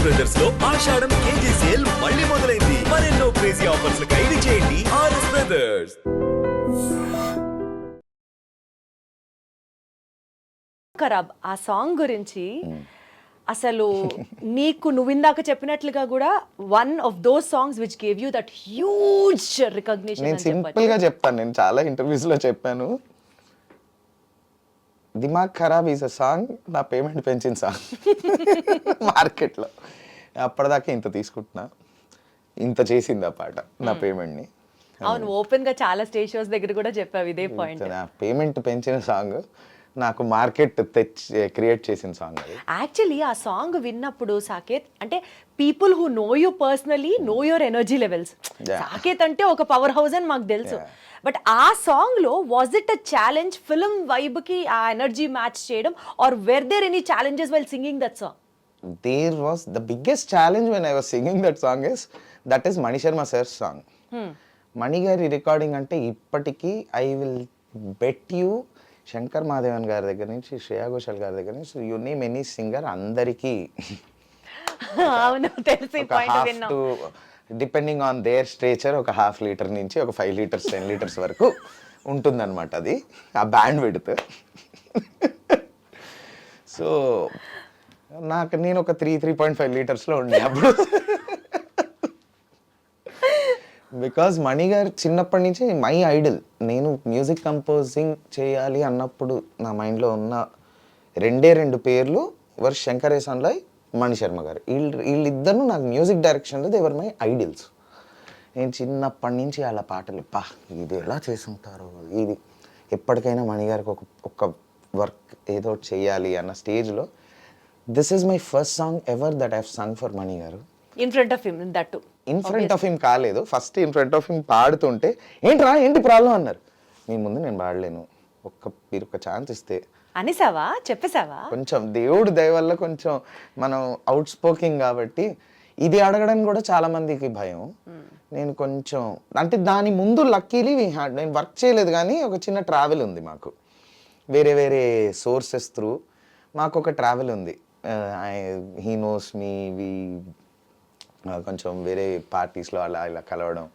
Brothers లో ఆషాఢం KG sale మళ్ళీ మొదలైంది. మరెన్నో క్రేజీ ఆఫర్స్ ఖైదీ చేయండి ఆర్ఎస్ బ్రదర్స్. ఖరాబ్ ఆ సాంగ్ గురించి అసలు నీకు నువ్వు ఇందాక చెప్పినట్లుగా కూడా one of those songs which gave you that huge recognition. నేను సింపుల్ గా చెప్తాను, నేను చాలా ఇంటర్వ్యూస్ లో చెప్పాను, దిమాగ్ ఖరాబ్ ఈజ్ అ సాంగ్ నా పేమెంట్ పెంచిన సాంగ్ మార్కెట్లో. అప్పటిదాకా ఇంత తీసుకుంటున్నా, ఇంత చేసింది ఆ పాట నా పేమెంట్ని. అవును, ఓపెన్ గా చాలా స్టేజ్ షోస్ దగ్గర కూడా చెప్పావు ఇదే పాయింట్. నా పేమెంట్ పెంచిన సాంగ్, నాకు మార్కెట్ క్రియేట్ చేసిన సాంగ్ అది. యాక్చువల్లీ ఆ సాంగ్ విన్నప్పుడు సాకేత్ అంటే people who know you personally know your energy levels. Saketh అంటే ఒక పవర్ హౌస్ అని మాకు తెలుసు. బట్ ఆ సాంగ్ లో was it a challenge film vibe కి ఆ ఎనర్జీ మ్యాచ్ చేయడం, are were there any challenges while singing that song? There was the biggest challenge when I was singing that song is Mani Sharma sir's song. Mani గారి recording అంటే ఇప్పటికీ I will bet you Shankar Madhavan గారి దగ్గర నుంచి శ్రేయా ఘోషాల్ గారి దగ్గర నుంచి యు నేమ్ ఎనీ సింగర్ అందరికీ అవును తెలిసి పాయింట్ విన్నాం. డిపెండింగ్ ఆన్ దేర్ స్ట్రేచర్ ఒక 1/2 లీటర్ నుంచి ఒక 5 లీటర్స్ 10 లీటర్స్ వరకు ఉంటుందన్నమాట అది ఆ బ్యాండ్ విడ్త్. సో నేను ఒక 3.5 లీటర్స్లో ఉండే అప్పుడు. బికాజ్ మణి గారు చిన్నప్పటి నుంచి మై ఐడల్. నేను మ్యూజిక్ కంపోజింగ్ చేయాలి అన్నప్పుడు నా మైండ్లో ఉన్న 2 పేర్లు వర్ శంకర్ ఎహసాన్లాయ్, మణి శర్మ గారు. వీళ్ళిద్దరు నాకు మ్యూజిక్ డైరెక్షన్లో దేవర్ మై ఐడిల్స్. నేను చిన్నప్పటి నుంచి వాళ్ళ పాటలు ఇది ఎలా చేసుంటారో, ఇది ఎప్పటికైనా మణి గారికి ఒక వర్క్ ఏదో చేయాలి అన్న స్టేజ్లో this is my first song ever that I have sung for Mani garu. In front of him that to in front of him కాలేదు, first in front of him పాడుతుంటే ఏంటి ప్రాబ్లం అన్నారు. మీ ముందు నేను పాడలేను, మీరు ఒక ఛాన్స్ ఇస్తే అనేసావా, చెప్పేసావా? కొంచెం దేవుడు దయ వల్ల కొంచెం మనం అవుట్ స్పోకింగ్ కాబట్టి ఇది అడగడానికి కూడా చాలా మందికి భయం. నేను కొంచెం అంటే దాని ముందు లక్కీలీ నేను వర్క్ చేయలేదు, కానీ ఒక చిన్న ట్రావెల్ ఉంది మాకు, వేరే సోర్సెస్ త్రూ మాకు ఒక ట్రావెల్ ఉంది. హీ నోస్ మీ, కొంచెం వేరే పార్టీస్లో అలా కలవడం.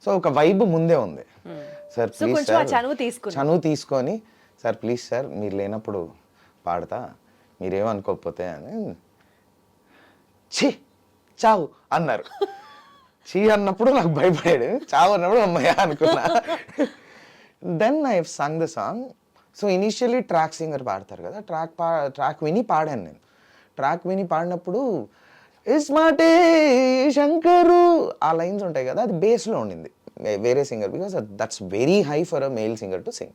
సో ఒక వైబ్ ముందే ఉంది. సార్ ప్లీజ్ సార్ చనువు తీసుకొని సార్ ప్లీజ్ సార్ మీరు లేనప్పుడు పాడతా, మీరేమనుకోకపోతే అని. ఛీ చావు అన్నారు. చీ అన్నప్పుడు నాకు భయపడాడు, చావు అన్నప్పుడు అమ్మయ్య అనుకున్నా. Then I have sung the song. So initially track singer పాడతారు కదా, ట్రాక్ విని పాడాను నేను. ట్రాక్ విని పాడినప్పుడు ఇస్మాటే శంకరు ఆ లైన్స్ ఉంటాయి కదా, అది బేస్లో ఉండింది వేరే singer, because that's very high for a male singer to sing.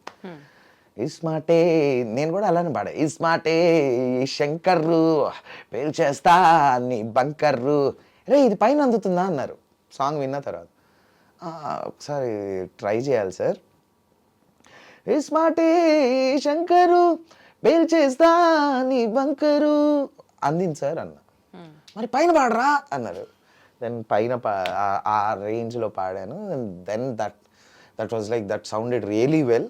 ఇస్మాటే నేను కూడా అలానే పాడా, ఇస్మాటే శంకర్రు పేల్చేస్తా నీ బంకర్రు, రే ఇది పైన అందుతుందా అన్నారు సాంగ్ విన్న తర్వాత. ఒకసారి ట్రై చేయాలి సార్. ఇస్మాటే శంకరు పేల్చేస్తా నీ బంకరు అందింది సార్ అన్న. మరి పైన పాడరా అన్నారు. దెన్ పైన ఆ రేంజ్లో పాడాను. Then that was like that sounded really well.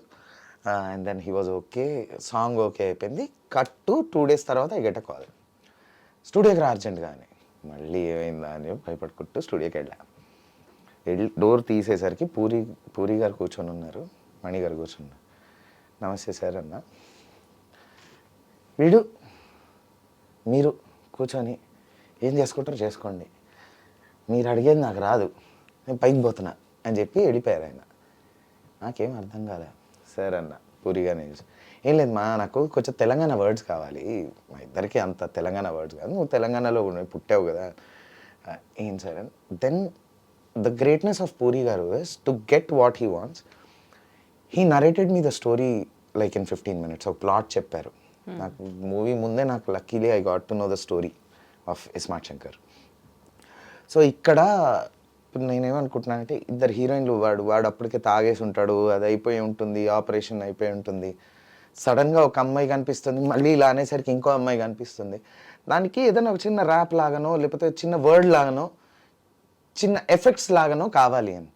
And then he was okay, song okay అయిపోయింది. కట్ టు 2 days తర్వాత ఐ గెట్ అ కాల్, స్టూడియోకి రా అర్జెంట్గా అని. మళ్ళీ ఏమైందా అని భయపడుకుంటూ స్టూడియోకి వెళ్ళి డోర్ తీసేసరికి పూరి గారు కూర్చొని ఉన్నారు, మణి గారు కూర్చున్నారు. నమస్తే సార్ అన్న. మీరు కూర్చొని ఏం చేసుకుంటారో చేసుకోండి, మీరు అడిగేది నాకు రాదు, నేను పైకి పోతున్నా అని చెప్పి వెళ్ళిపోయారు ఆయన. నాకేం అర్థం కాలే. సార్ అన్న పూరిగానే ఏం లేదు నాకు కొంచెం తెలంగాణ వర్డ్స్ కావాలి, మా ఇద్దరికి అంత తెలంగాణ వర్డ్స్ కాదు, నువ్వు తెలంగాణలో పుట్టావు కదా. ఏం సార్ అని. Then the greatness of Puri garu is to get what he wants. He narrated me the story like in 15 minutes. ఒక ప్లాట్ చెప్పారు నాకు. మూవీ ముందే నాకు luckily I got to know the story of Ismart Shankar. So ఇక్కడ నేనేమనుకుంటున్నానంటే, 2 హీరోయిన్లు, వాడు అప్పటికే తాగేసి ఉంటాడు, అది అయిపోయి ఉంటుంది, ఆపరేషన్ అయిపోయి ఉంటుంది, సడన్గా ఒక అమ్మాయి కనిపిస్తుంది, మళ్ళీ ఇలా అనేసరికి ఇంకో అమ్మాయి కనిపిస్తుంది. దానికి ఏదైనా ఒక చిన్న ర్యాప్ లాగానో లేకపోతే చిన్న వర్డ్ లాగానో చిన్న ఎఫెక్ట్స్ లాగానో కావాలి అని.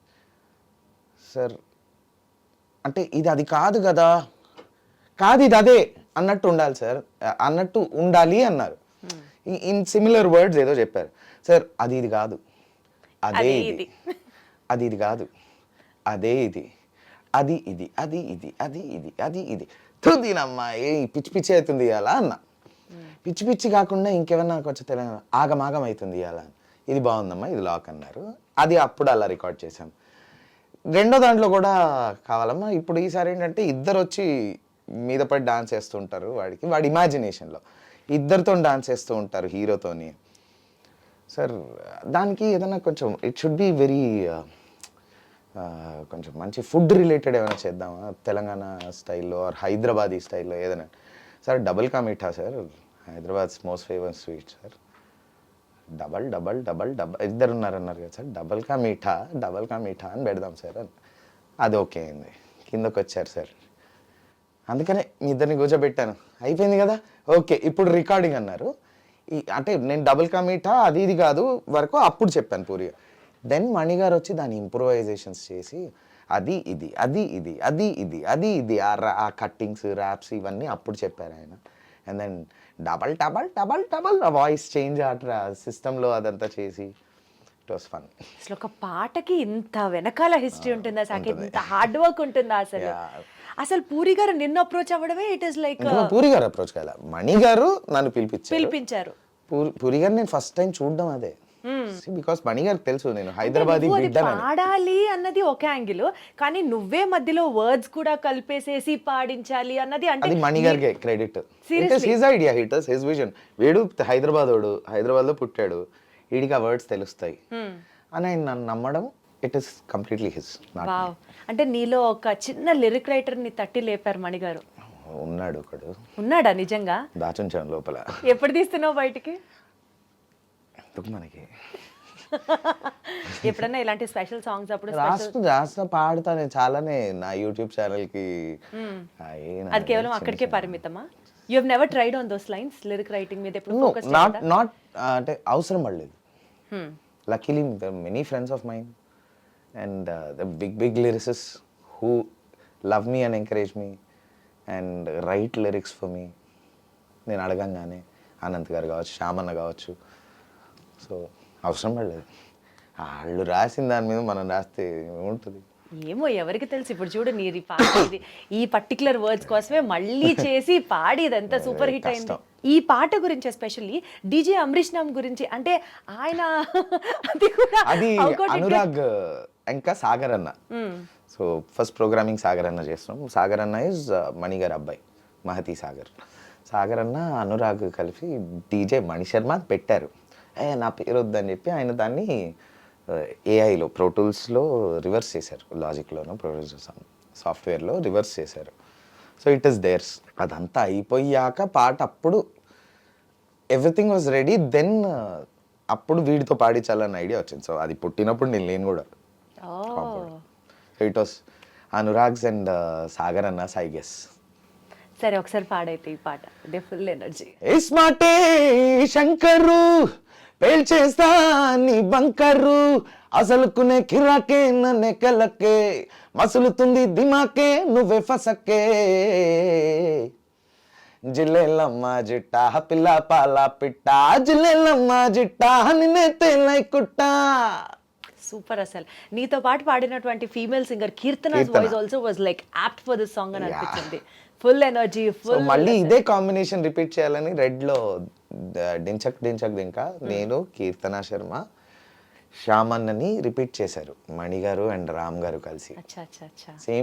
సార్ అంటే ఇది అది కాదు కదా, కాదు ఇది అదే అన్నట్టు ఉండాలి సార్, అన్నట్టు ఉండాలి అన్నారు. ఇన్ సిమిలర్ వర్డ్స్ ఏదో చెప్పారు సార్. అది ఇది కాదు, అదే ఇది, అది ఇది కాదు, అదే ఇది, అది ఇది, అది ఇది, అది ఇది, అది ఇది. తుదినమ్మా ఏ పిచ్చి పిచ్చి అవుతుంది ఇవాళ అన్న. పిచ్చి పిచ్చి కాకుండా ఇంకేమన్నా కొంచెం తెలంగాణ ఆగమాగం అవుతుంది ఇవాళ. ఇది బాగుందమ్మా, ఇది లాక్ అన్నారు. అది అప్పుడు అలా రికార్డ్ చేశాం. రెండో దాంట్లో కూడా కావాలమ్మా. ఇప్పుడు ఈసారి ఏంటంటే ఇద్దరు వచ్చి మీద పడి డాన్స్ చేస్తుంటారు. వాడి ఇమాజినేషన్లో ఇద్దరితో డాన్స్ చేస్తూ ఉంటారు హీరోతోని. సార్ దానికి ఏదైనా కొంచెం ఇట్ షుడ్ బి వెరీ కొంచెం మంచి ఫుడ్ రిలేటెడ్ ఏమైనా చేద్దామా, తెలంగాణ స్టైల్లో ఆర్ హైదరాబాదీ స్టైల్లో ఏదైనా. Sir double ka meetha sir, Hyderabad's most famous sweet sir. Double double double double ఇద్దరు ఉన్నారన్నారు కదా సార్, డబల్ కా మీఠా అని పెడదాం సార్ అని. అది ఓకే అయింది. కిందకు వచ్చారు సార్. అందుకనే మీ ఇద్దరిని కూర్చోబెట్టాను. అయిపోయింది కదా, ఓకే ఇప్పుడు రికార్డింగ్ అన్నారు. అంటే నేను డబుల్ కా మీఠా అది ఇది కాదు వరకు అప్పుడు చెప్పాను పూరిగా. దెన్ మణి గారు వచ్చి దాని ఇంప్రూవైజేషన్స్ చేసి అది ఇది, అది ఇది, అది ఇది, అది ఇది, ఆ కట్టింగ్స్ ర్యాప్స్ ఇవన్నీ అప్పుడు చెప్పారు ఆయన. And then double double double double voice change ఆ సిస్టంలో అదంతా చేసి ఇట్ వాస్ ఫన్. అసలు ఒక పాటకి ఇంత వెనకాల హిస్టరీ ఉంటుందా సాకేత్, ఇంత హార్డ్ వర్క్ ఉంటుందా అసలు? అసలు పూరి గారు నిన్ను అప్రోచ్ అవ్వడమే ఇట్ ఇస్ లైక్. పూరి గారు అప్రోచ్ కాదు, మణి గారు నన్ను పిలిపించారు. పూరి గారు నేను ఫస్ట్ టైం చూడడం అదే. బికాస్ మణి గారికి తెలుసు నేను హైదరాబాద్ పాడాలి అన్నది ఒక యాంగిల్, కానీ నువ్వే మధ్యలో వర్డ్స్ కూడా కలిపేసేసి పాడించాలి అన్నది అంటే అది మణి గారికి credit. His idea, his vision. వీడు హైదరాబాద్ లో పుట్టాడు, వీడికి ఆ వర్డ్స్ తెలుస్తాయి అని ఆయన నన్ను నమ్మడం. It is completely his. అంటే నీలో ఒక చిన్న లిరిక్ రైటర్ ని తట్టి లేపారు మణి గారు. ఉన్నాడు ఒకడు. ఉన్నాడా నిజంగా? దాచుంచాను లోపల. ఎప్పుడు తీస్తున్నావు బయటికి? మనకి ఎప్పుడన్నా ఇలాంటి స్పెషల్ సాంగ్స్ అప్పుడు రాస్తా పాడుతా నేను చాలానే నా యూట్యూబ్ ఛానల్ కి. అది కేవలం అక్కడికే పరిమితమా? You have never tried on those lines, lyric writing మీద ఎప్పుడు ఫోకస్ చేయలేదా? నాట్ అంటే అవసరం పడలేదు. Luckily many friends of mind and the big lyricists who love me and encourage me and write lyrics for me. నేను అడగంగానే అనంత్ గారు కావచ్చు, శ్యామన్న కావచ్చు. సో అవసరం పడలేదు. వాళ్ళు రాసిన దాని మీద మనం రాస్తే ఏముంటుంది? ఏమో ఎవరికి తెలుసు. ఇప్పుడు చూడు నీ పాట ఈ పర్టికులర్ వర్డ్స్ కోసమే మళ్ళీ చేసి పాడి ఇదంతా సూపర్ హిట్ అయింది. ఈ పాట గురించి ఎస్పెషల్లీ డీజే అమరీష్ నామ్ గురించి అంటే ఆయన అది అనురాగ్ ఇంకా సాగర్ అన్న. సో ఫస్ట్ ప్రోగ్రామింగ్ సాగర్ అన్న చేస్తున్నాం. సాగర్ అన్న ఇస్ మణి గారి అబ్బాయి, మహతి సాగర్ అన్న అనురాగ్ కలిపి డీజే మణి శర్మ పెట్టారు. నా పేరు వద్దని చెప్పి ఆయన దాన్ని ఏఐలో ప్రోటూల్స్లో రివర్స్ చేశారు, లాజిక్లోనో ప్రొడ్యూసర్ సాఫ్ట్వేర్లో రివర్స్ చేశారు. So it is there's. అదంతా అయిపోయాక పాట అప్పుడు ఎవ్రీథింగ్ వాజ్ రెడీ. దెన్ అప్పుడు వీడితో పాడించాలన్న ఐడియా వచ్చింది. సో అది పుట్టినప్పుడు నేను లేను కూడా. It was Anurag's and Sagar అన్న ఐ గెస్. సరే ఒకసారి పాడైతే ఈ పాట ఫుల్ ఎనర్జీ. ఇస్మాటే శంకరు పేల్చేస్తా నీ బంకరు, అసలుకునే కిరాకే నెక్కలకే, మసులుతుంది దిమాకే నువ్వే ఫసకే, జిల్లెలమ్మ జిట్టా పిల్ల పాల పిట్ట, జిల్లెలమ్మ జిట్టా నిన్నే తేలై కుట్టా. సూపర్. అసలు నీతో పాటు పాడినటువంటి female singer Keerthana voice also was like apt for this song అని అనిపించింది. Full energy, full. మళ్ళీ ఇదే కాంబినేషన్ రిపీట్ చేయాలని రెడ్ లో డించక్ డింకా నేను, కీర్తన శర్మ, శ్యామన్నని రిపీట్ చేశారు మణి గారు అండ్ రామ్ గారు కలిసి. సేమ్